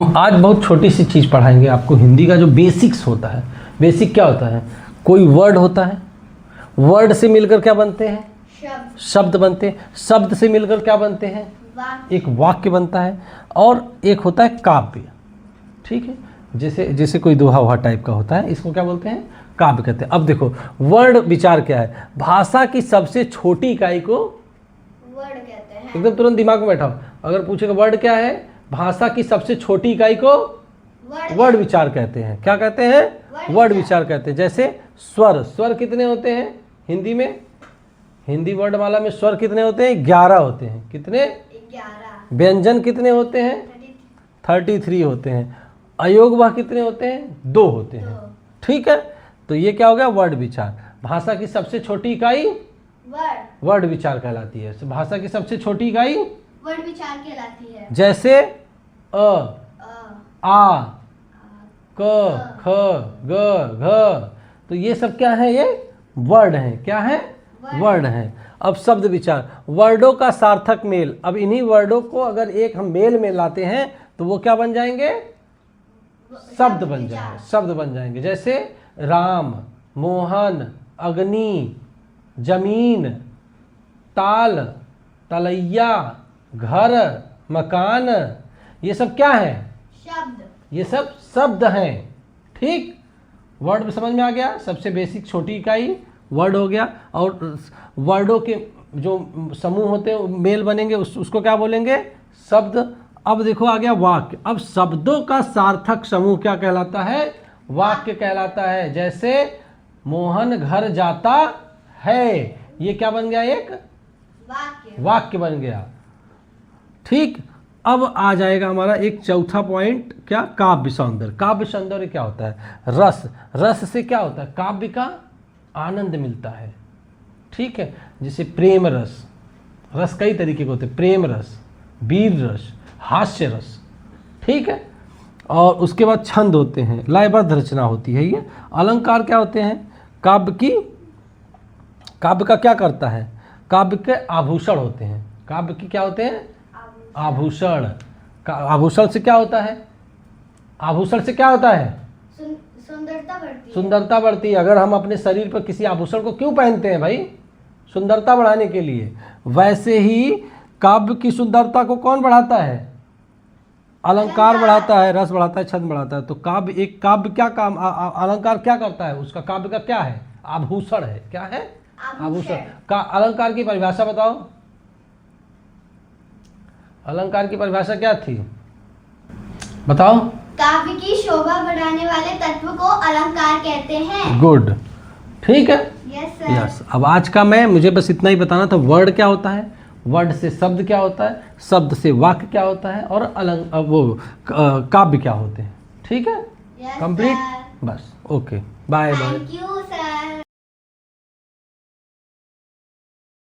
आज बहुत छोटी सी चीज़ पढ़ाएंगे आपको, हिंदी का जो बेसिक्स होता है। बेसिक क्या होता है? कोई वर्ड होता है, वर्ड से मिलकर क्या बनते हैं? शब्द बनते हैं। शब्द से मिलकर क्या बनते हैं? एक वाक्य बनता है। और एक होता है काव्य, ठीक है, जैसे कोई दोहा वहा टाइप का होता है, इसको क्या बोलते हैं? काव्य कहते हैं। अब देखो वर्ड विचार क्या है? भाषा की सबसे छोटी इकाई को वर्ड कहते हैं। एकदम तुरंत दिमाग में बैठाओ। अगर पूछेगा वर्ड क्या है, भाषा की सबसे छोटी इकाई को वर्ड विचार कहते हैं। क्या कहते हैं? वर्ड विचार कहते हैं। जैसे स्वर, स्वर कितने होते हैं हिंदी में? हिंदी वर्णमाला में स्वर कितने होते हैं? 11 होते हैं। कितने? 11। व्यंजन कितने होते हैं? 33 होते हैं। अयोगवाह कितने होते हैं? 2 होते हैं। ठीक है, तो ये क्या हो गया? वर्ड विचार। भाषा की सबसे छोटी इकाई वर्ड विचार कहलाती है। भाषा की सबसे छोटी इकाई वर्ड विचार कहलाती है। जैसे अ, आ, क, ख, ग, घ, तो ये सब क्या है? ये वर्ड हैं। क्या है? वर्ड हैं। अब शब्द विचार, वर्डों का सार्थक मेल। अब इन्हीं वर्डों को अगर एक हम मेल में लाते हैं तो वो क्या बन जाएंगे? शब्द बन जाएंगे। शब्द बन जाएंगे। जैसे राम, मोहन, अग्नि, जमीन, ताल, तलैया, घर, मकान, ये सब क्या है? शब्द। ये सब शब्द हैं। ठीक, वर्ड समझ में आ गया। सबसे बेसिक छोटी इकाई वर्ड हो गया। और वर्डों के जो समूह होते हैं मेल बनेंगे, उसको क्या बोलेंगे? शब्द। अब देखो आ गया वाक्य। अब शब्दों का सार्थक समूह क्या कहलाता है? वाक्य कहलाता है। जैसे मोहन घर जाता है, ये क्या बन गया? एक वाक्य बन गया। ठीक, अब आ जाएगा हमारा एक चौथा पॉइंट, क्या? काव्य सौंदर्य। काव्य सौंदर्य क्या होता है? रस। रस से क्या होता है? काव्य का आनंद मिलता है। ठीक है, जैसे प्रेम रस। रस कई तरीके के होते हैं, प्रेम रस, वीर रस, हास्य रस। ठीक है, और उसके बाद छंद होते हैं, लयबद्ध रचना होती है। ये अलंकार क्या होते हैं? काव्य का क्या करता है? काव्य के आभूषण होते हैं। काव्य की क्या होते हैं? आभूषण। आभूषण से क्या होता है? आभूषण से क्या होता है? सुंदरता बढ़ती है। अगर हम अपने शरीर पर किसी आभूषण को क्यों पहनते हैं भाई? सुंदरता बढ़ाने के लिए। वैसे ही काव्य की सुंदरता को कौन बढ़ाता है? अलंकार बढ़ाता है, रस बढ़ाता है, छंद बढ़ाता है। तो काव्य क्या काम, अलंकार क्या करता है? उसका काव्य का क्या है? आभूषण है। क्या है? आभूषण। का अलंकार की परिभाषा बताओ। अलंकार की परिभाषा क्या थी? बताओ। काव्य की शोभा बढ़ाने वाले तत्व को अलंकार कहते हैं। गुड, ठीक है। Yes sir. यस। अब आज का मुझे बस इतना ही बताना था। वर्ड क्या होता है, वर्ड से शब्द क्या होता है, शब्द से वाक्य क्या होता है, और काव्य क्या होते हैं। ठीक है, कंप्लीट। बस, okay, bye bye. Thank you.